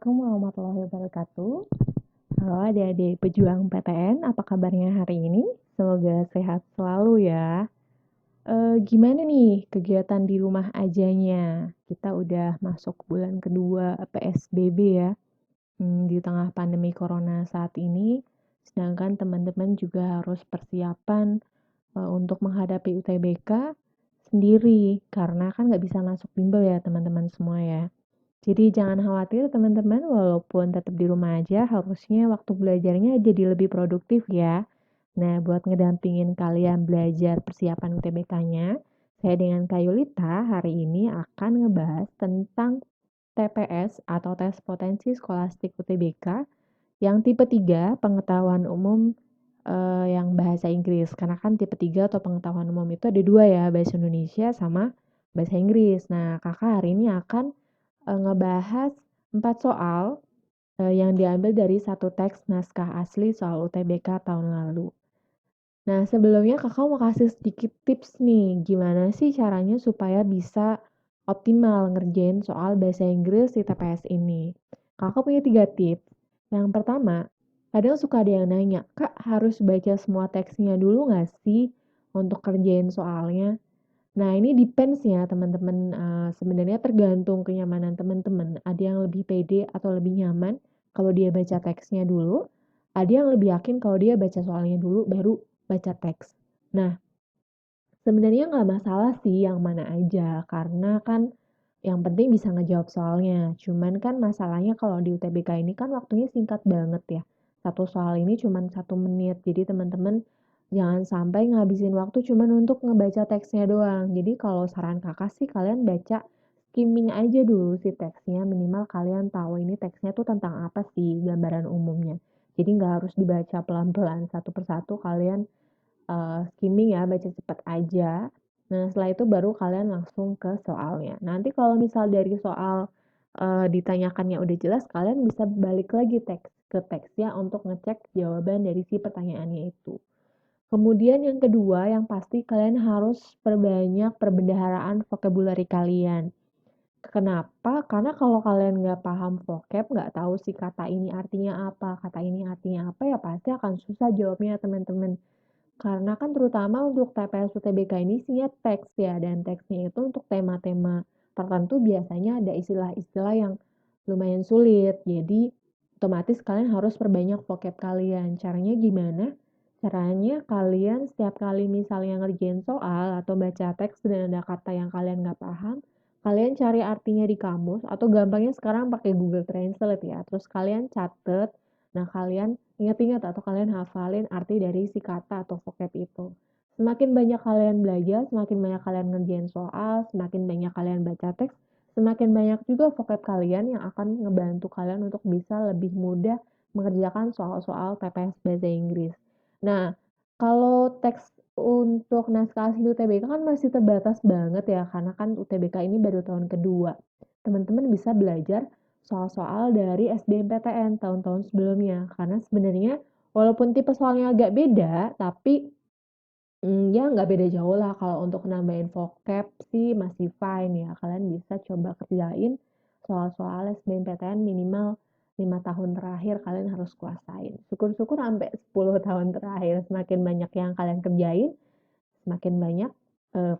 Assalamualaikum warahmatullahi wabarakatuh. Halo adik-adik pejuang PTN, apa kabarnya hari ini? Semoga sehat selalu ya. Gimana nih kegiatan di rumah ajanya? Kita udah masuk bulan kedua PSBB ya, di tengah pandemi corona saat ini. Sedangkan teman-teman juga harus persiapan untuk menghadapi UTBK sendiri, karena kan nggak bisa masuk bimbel ya teman-teman semua ya. Jadi jangan khawatir teman-teman, walaupun tetap di rumah aja, harusnya waktu belajarnya jadi lebih produktif ya. Nah, buat ngedampingin kalian belajar persiapan UTBK-nya, saya dengan Kak Yulita hari ini akan ngebahas tentang TPS atau tes potensi skolastik UTBK yang tipe 3 pengetahuan umum yang bahasa Inggris. Karena kan tipe 3 atau pengetahuan umum itu ada dua ya, bahasa Indonesia sama bahasa Inggris. Nah, kakak hari ini akan ngebahas 4 soal yang diambil dari satu teks naskah asli soal UTBK tahun lalu. Nah, sebelumnya kakak mau kasih sedikit tips nih, gimana sih caranya supaya bisa optimal ngerjain soal bahasa Inggris di TPS ini. Kakak punya 3 tips. Yang pertama, kadang suka ada yang nanya, Kak harus baca semua teksnya dulu nggak sih untuk kerjain soalnya? Nah, ini depends ya teman-teman, sebenarnya tergantung kenyamanan teman-teman. Ada yang lebih pede atau lebih nyaman kalau dia baca teksnya dulu, ada yang lebih yakin kalau dia baca soalnya dulu baru baca teks. Nah, sebenarnya nggak masalah sih yang mana aja, karena kan yang penting bisa ngejawab soalnya. Cuman kan masalahnya kalau di UTBK ini kan waktunya singkat banget ya. Satu soal ini cuman 1 menit. Jadi teman-teman jangan sampai ngabisin waktu cuman untuk ngebaca teksnya doang. Jadi kalau saran kakak sih kalian baca skimming aja dulu si teksnya. Minimal kalian tahu ini teksnya tuh tentang apa sih gambaran umumnya. Jadi nggak harus dibaca pelan-pelan satu persatu, kalian skimming ya, baca cepat aja. Nah, setelah itu baru kalian langsung ke soalnya. Nanti kalau misal dari soal ditanyakannya udah jelas, kalian bisa balik lagi ke teksnya untuk ngecek jawaban dari si pertanyaannya itu. Kemudian yang kedua, yang pasti kalian harus perbanyak perbendaharaan vocabulary kalian. Kenapa? Karena kalau kalian nggak paham vocab, nggak tahu si kata ini artinya apa, kata ini artinya apa, ya pasti akan susah jawabnya teman-teman. Karena kan terutama untuk TPS UTBK ini isinya teks ya, dan teksnya itu untuk tema-tema tertentu biasanya ada istilah-istilah yang lumayan sulit. Jadi otomatis kalian harus perbanyak vocab kalian. Caranya gimana? Caranya kalian setiap kali misalnya ngerjain soal atau baca teks dan ada kata yang kalian nggak paham, kalian cari artinya di kamus atau gampangnya sekarang pakai Google Translate ya. Terus kalian catet, nah kalian ingat-ingat atau kalian hafalin arti dari si kata atau vocab itu. Semakin banyak kalian belajar, semakin banyak kalian ngerjain soal, semakin banyak kalian baca teks, semakin banyak juga vocab kalian yang akan ngebantu kalian untuk bisa lebih mudah mengerjakan soal-soal TPS bahasa Inggris. Nah, kalau teks untuk naskah asli UTBK kan masih terbatas banget ya, karena kan UTBK ini baru tahun kedua. Teman-teman bisa belajar soal-soal dari SBMPTN tahun-tahun sebelumnya. Karena sebenarnya walaupun tipe soalnya agak beda, tapi ya nggak beda jauh lah. Kalau untuk nambahin vocab sih masih fine ya. Kalian bisa coba kerjain soal-soal SBMPTN minimal 5 tahun terakhir kalian harus kuasain. Syukur-syukur sampai 10 tahun terakhir. Semakin banyak yang kalian kerjain, semakin banyak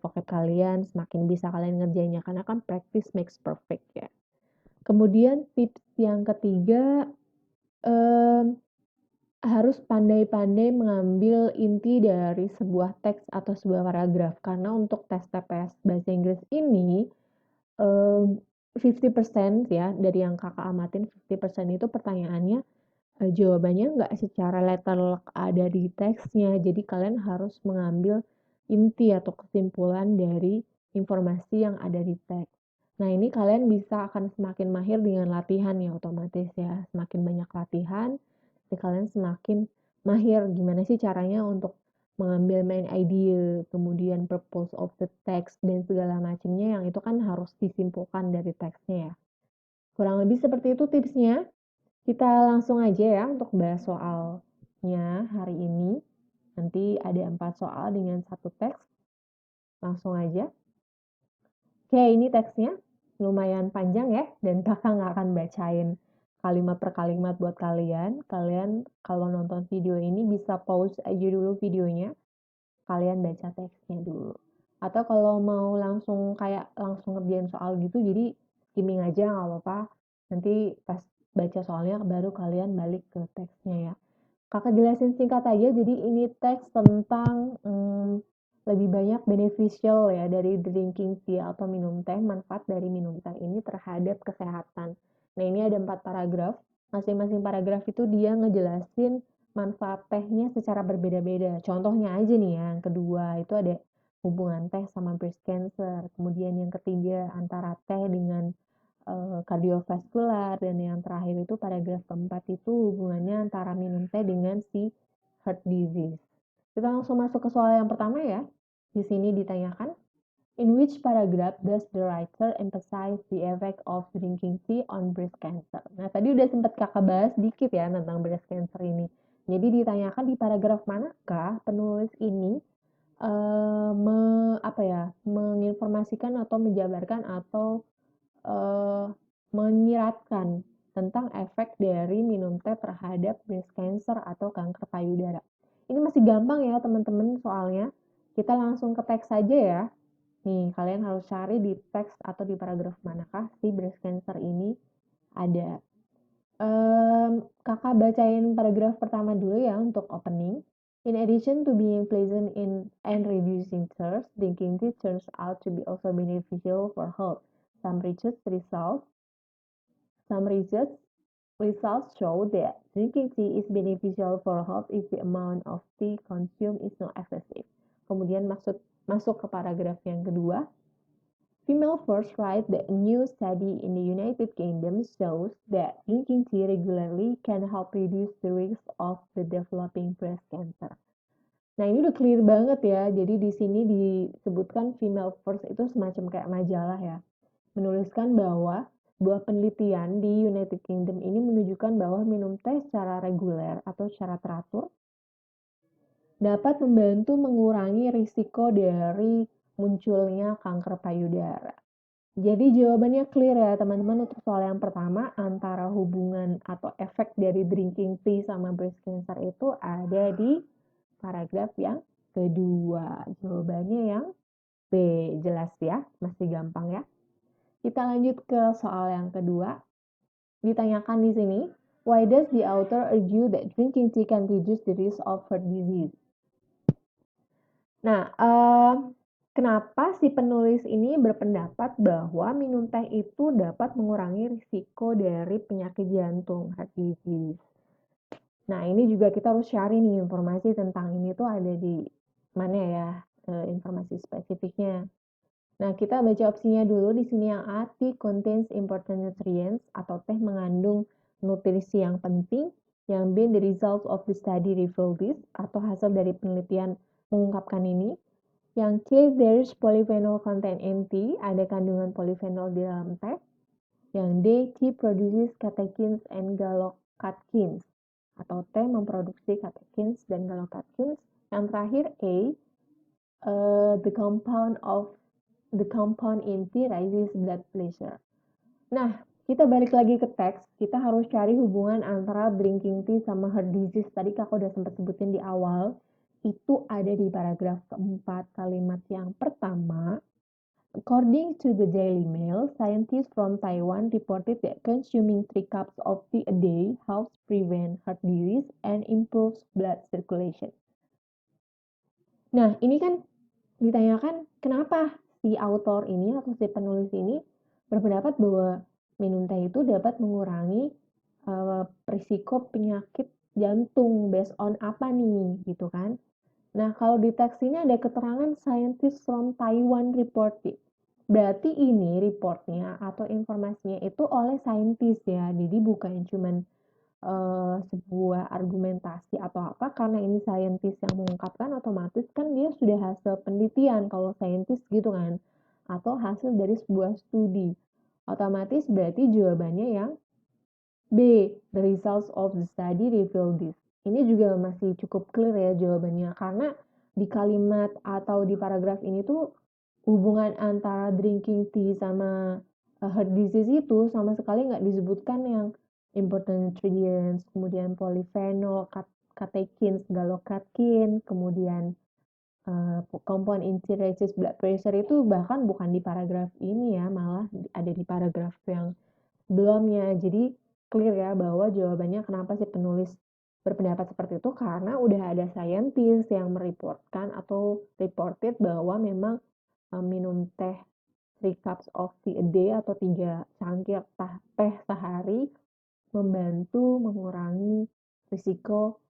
vocab kalian, semakin bisa kalian ngerjainnya. Karena kan practice makes perfect ya. Kemudian tips yang ketiga, harus pandai-pandai mengambil inti dari sebuah teks atau sebuah paragraf. Karena untuk tes TPS bahasa Inggris ini, 50% ya, dari yang kakak amatin, 50% itu pertanyaannya, jawabannya nggak secara letter luck ada di teksnya. Jadi kalian harus mengambil inti atau kesimpulan dari informasi yang ada di teks. Nah, ini kalian bisa akan semakin mahir dengan latihan ya otomatis ya. Semakin banyak latihan, jadi kalian semakin mahir gimana sih caranya untuk mengambil main idea, kemudian purpose of the text dan segala macamnya yang itu kan harus disimpulkan dari teksnya ya. Kurang lebih seperti itu tipsnya. Kita langsung aja ya untuk bahas soalnya hari ini. Nanti ada 4 soal dengan satu teks. Langsung aja. Oke, ini teksnya lumayan panjang ya, dan kakak nggak akan bacain kalimat per kalimat buat kalian. Kalian kalau nonton video ini bisa pause aja dulu videonya, kalian baca teksnya dulu. Atau kalau mau langsung ngerjain soal gitu, jadi skimming aja nggak apa-apa. Nanti pas baca soalnya baru kalian balik ke teksnya ya. Kakak jelasin singkat aja, jadi ini teks tentang lebih banyak beneficial ya dari drinking tea atau minum teh, manfaat dari minum teh ini terhadap kesehatan. Nah ini ada 4 paragraf, masing-masing paragraf itu dia ngejelasin manfaat tehnya secara berbeda-beda. Contohnya aja nih yang kedua itu ada hubungan teh sama breast cancer, kemudian yang ketiga antara teh dengan kardiovaskular, dan yang terakhir itu paragraf keempat itu hubungannya antara minum teh dengan si heart disease. Kita langsung masuk ke soal yang pertama ya. Di sini ditanyakan, in which paragraph does the writer emphasize the effect of drinking tea on breast cancer? Nah, tadi udah sempat kakak bahas dikit ya tentang breast cancer ini. Jadi ditanyakan di paragraf manakah penulis ini menginformasikan atau menjabarkan atau menyiratkan tentang efek dari minum teh terhadap breast cancer atau kanker payudara. Ini masih gampang ya teman-teman soalnya. Kita langsung ke teks saja ya. Nih, kalian harus cari di teks atau di paragraf manakah si breast cancer ini ada. Kakak bacain paragraf pertama dulu ya untuk opening. In addition to being pleasant and reducing thirst, drinking tea turns out to be also beneficial for health. Some research results show that drinking tea is beneficial for health if the amount of tea consumed is not excessive. Kemudian masuk ke paragraf yang kedua. Female first write that a new study in the United Kingdom shows that drinking tea regularly can help reduce the risk of the developing breast cancer. Nah, ini udah clear banget ya. Jadi di sini disebutkan female first itu semacam kayak majalah ya. Menuliskan bahwa sebuah penelitian di United Kingdom ini menunjukkan bahwa minum teh secara reguler atau secara teratur dapat membantu mengurangi risiko dari munculnya kanker payudara. Jadi jawabannya clear ya teman-teman untuk soal yang pertama, antara hubungan atau efek dari drinking tea sama breast cancer itu ada di paragraf yang kedua. Jawabannya yang B, jelas ya, masih gampang ya. Kita lanjut ke soal yang kedua. Ditanyakan di sini, why does the author argue that drinking tea can reduce the risk of heart disease? Nah, kenapa si penulis ini berpendapat bahwa minum teh itu dapat mengurangi risiko dari penyakit jantung, heart disease? Nah, ini juga kita harus cari nih informasi tentang ini tuh ada di mana ya, informasi spesifiknya. Nah, kita baca opsinya dulu. Di sini yang A, tea contains important nutrients atau teh mengandung nutrisi yang penting. Yang B, the results of the study reveal this atau hasil dari penelitian mengungkapkan ini. Yang C, there is polyphenol content in tea, ada kandungan polyphenol di dalam teh. Yang D, tea produces catechins and gallocatechins, atau teh memproduksi catechins dan gallocatechins. Yang terakhir A, the compound in tea raises blood pressure. Nah, kita balik lagi ke teks, kita harus cari hubungan antara drinking tea sama heart disease. Tadi kakak udah sempat sebutin di awal, itu ada di paragraf keempat, kalimat yang pertama. According to the Daily Mail, scientists from Taiwan reported that consuming 3 cups of tea a day helps prevent heart disease and improves blood circulation. Nah, ini kan ditanyakan kenapa si author ini atau si penulis ini berpendapat bahwa minum teh itu dapat mengurangi risiko penyakit jantung, based on apa nih gitu kan. Nah, kalau di teks ini ada keterangan scientist from Taiwan reported. Berarti ini reportnya atau informasinya itu oleh saintis ya. Jadi bukan cuman sebuah argumentasi atau apa, karena ini saintis yang mengungkapkan, otomatis kan dia sudah hasil penelitian kalau saintis gitu kan, atau hasil dari sebuah studi. Otomatis berarti jawabannya yang B, the results of the study reveal this. Ini juga masih cukup clear ya jawabannya, karena di kalimat atau di paragraf ini tuh hubungan antara drinking tea sama heart disease itu sama sekali nggak disebutkan yang important nutrients, kemudian polyphenol, catechins, galocatkin, kemudian compound increases blood pressure itu bahkan bukan di paragraf ini ya, malah ada di paragraf yang sebelumnya. Jadi clear ya bahwa jawabannya kenapa si penulis berpendapat seperti itu, karena udah ada scientist yang mereportkan atau reported bahwa memang minum teh 3 cups of tea a day atau 3 cangkir teh sehari membantu mengurangi risiko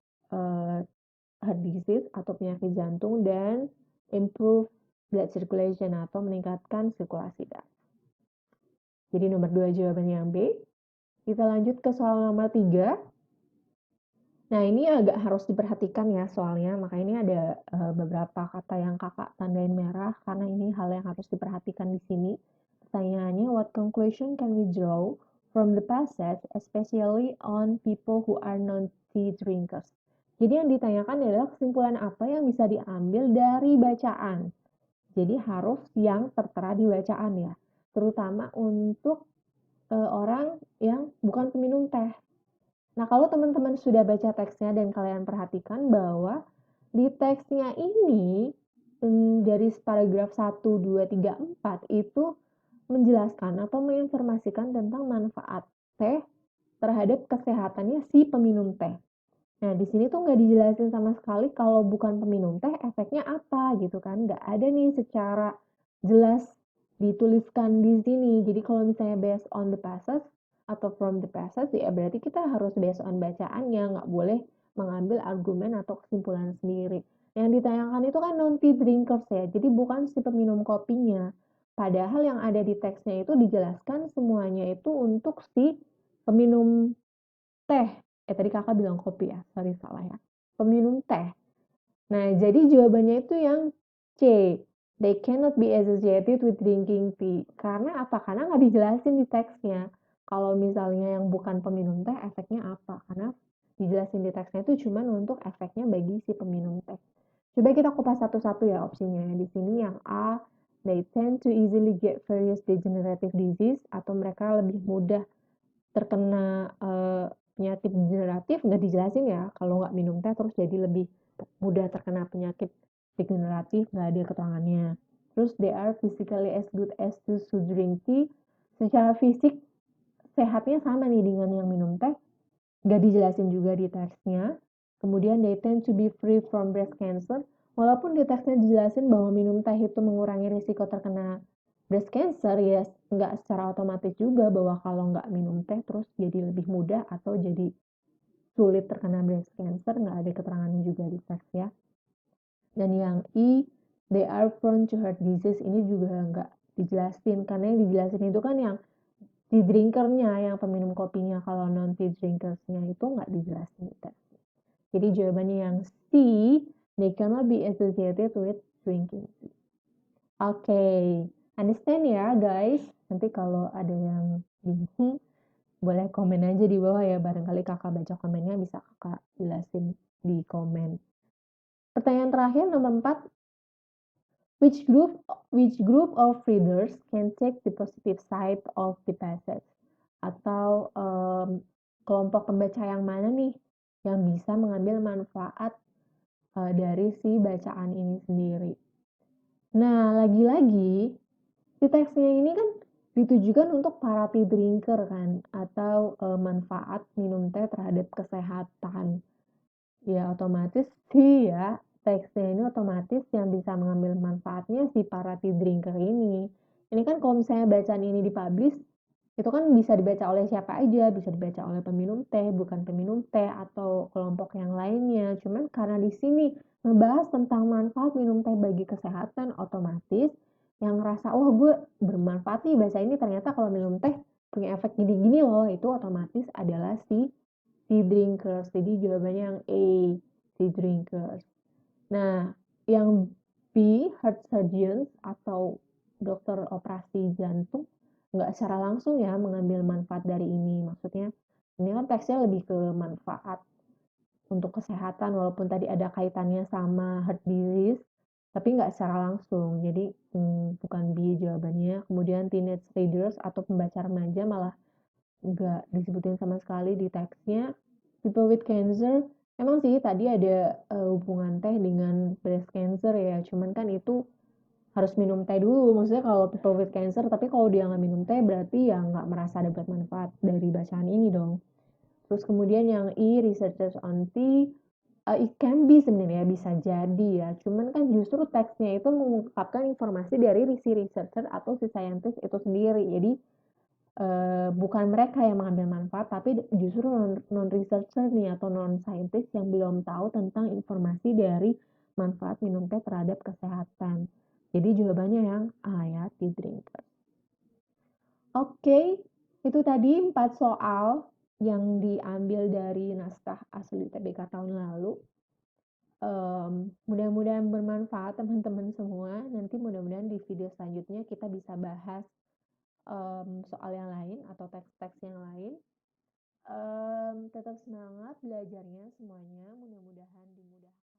heart disease atau penyakit jantung dan improve blood circulation atau meningkatkan sirkulasi darah. Jadi nomor 2 jawabannya yang B. Kita lanjut ke soal nomor 3. Nah, ini agak harus diperhatikan ya soalnya, maka ini ada beberapa kata yang kakak tandain merah karena ini hal yang harus diperhatikan di sini. Pertanyaannya, what conclusion can we draw from the passage, especially on people who are non-tea drinkers? Jadi yang ditanyakan adalah kesimpulan apa yang bisa diambil dari bacaan. Jadi harus yang tertera di bacaan ya, terutama untuk orang yang bukan peminum teh. Nah, kalau teman-teman sudah baca teksnya dan kalian perhatikan bahwa di teksnya ini dari paragraf 1, 2, 3, 4 itu menjelaskan atau menginformasikan tentang manfaat teh terhadap kesehatannya si peminum teh. Nah, di sini tuh nggak dijelasin sama sekali kalau bukan peminum teh efeknya apa gitu kan. Nggak ada nih secara jelas dituliskan di sini. Jadi kalau misalnya based on the passage atau from the passage ya berarti kita harus based on bacaannya, nggak boleh mengambil argumen atau kesimpulan sendiri. Yang ditanyakan itu kan non-tea drinkers ya, jadi bukan si peminum kopinya. Padahal yang ada di teksnya itu dijelaskan semuanya itu untuk si peminum teh. Tadi kakak bilang kopi ya, sorry salah ya. Peminum teh. Nah, jadi jawabannya itu yang C. They cannot be associated with drinking tea. Karena apa? Karena nggak dijelasin di teksnya. Kalau misalnya yang bukan peminum teh, efeknya apa? Karena dijelasin di teksnya itu cuma untuk efeknya bagi si peminum teh. Coba kita kupas satu-satu ya opsinya. Di sini yang A, they tend to easily get various degenerative disease, atau mereka lebih mudah terkena penyakit degeneratif, nggak dijelasin ya. Kalau nggak minum teh terus jadi lebih mudah terkena penyakit degeneratif, nggak ada keterangannya. Terus they are physically as good as those who drink tea. Secara fisik sehatnya sama nih dengan yang minum teh, nggak dijelasin juga di teksnya. Kemudian they tend to be free from breast cancer. Walaupun di teksnya dijelasin bahwa minum teh itu mengurangi risiko terkena breast cancer, ya nggak secara otomatis juga bahwa kalau nggak minum teh terus jadi lebih mudah atau jadi sulit terkena breast cancer, nggak ada keterangannya juga di teks ya. Dan yang I, they are prone to heart disease, ini juga nggak dijelasin, karena yang dijelasin itu kan yang tea drinkernya, yang peminum kopinya. Kalau non tea drinkersnya itu nggak dijelasin di teks. Jadi jawabannya yang C, they cannot be associated with drinking tea. Oke, understand ya guys. Nanti kalau ada yang bingung, boleh komen aja di bawah ya. Barangkali kakak baca komennya bisa kakak jelasin di komen. Pertanyaan terakhir nomor 4. Which group of readers can take the positive side of the passage? Atau kelompok pembaca yang mana nih yang bisa mengambil manfaat dari si bacaan ini sendiri? Nah, lagi-lagi di teksnya ini kan ditujukan untuk para tea drinker kan, atau manfaat minum teh terhadap kesehatan. Ya otomatis sih ya, teksnya ini otomatis yang bisa mengambil manfaatnya si para tea drinker ini. Ini kan kalau misalnya bacaan ini dipublish, itu kan bisa dibaca oleh siapa aja, bisa dibaca oleh peminum teh, bukan peminum teh, atau kelompok yang lainnya. Cuman karena di sini ngebahas tentang manfaat minum teh bagi kesehatan, otomatis yang ngerasa, oh gue bermanfaat nih baca ini, ternyata kalau minum teh punya efek gini-gini loh, itu otomatis adalah si tea drinkers. Jadi jawabannya yang A, tea drinkers. Nah, yang B, heart surgeons atau dokter operasi jantung, nggak secara langsung ya mengambil manfaat dari ini. Maksudnya, ini kan teksnya lebih ke manfaat untuk kesehatan, walaupun tadi ada kaitannya sama heart disease, tapi nggak secara langsung. Jadi, bukan B jawabannya. Kemudian teenage readers atau pembaca remaja malah nggak disebutin sama sekali di teksnya. People with cancer, emang sih tadi ada hubungan teh dengan breast cancer ya, cuman kan itu harus minum teh dulu. Maksudnya kalau people with cancer, tapi kalau dia nggak minum teh berarti ya nggak merasa dapat manfaat dari bacaan ini dong. Terus kemudian yang researchers on tea, it can be sebenarnya bisa jadi ya. Cuman kan justru teksnya itu mengungkapkan informasi dari si researcher atau si scientist itu sendiri. Jadi bukan mereka yang mengambil manfaat, tapi justru non-researcher nih atau non-scientist yang belum tahu tentang informasi dari manfaat minum teh terhadap kesehatan. Jadi jawabannya yang A ya, tea drinkers. Oke, itu tadi 4 soal yang diambil dari naskah asli TBK tahun lalu. Mudah-mudahan bermanfaat teman-teman semua. Nanti mudah-mudahan di video selanjutnya kita bisa bahas soal yang lain atau teks-teks yang lain. Tetap semangat belajarnya semuanya, mudah-mudahan dimudahkan.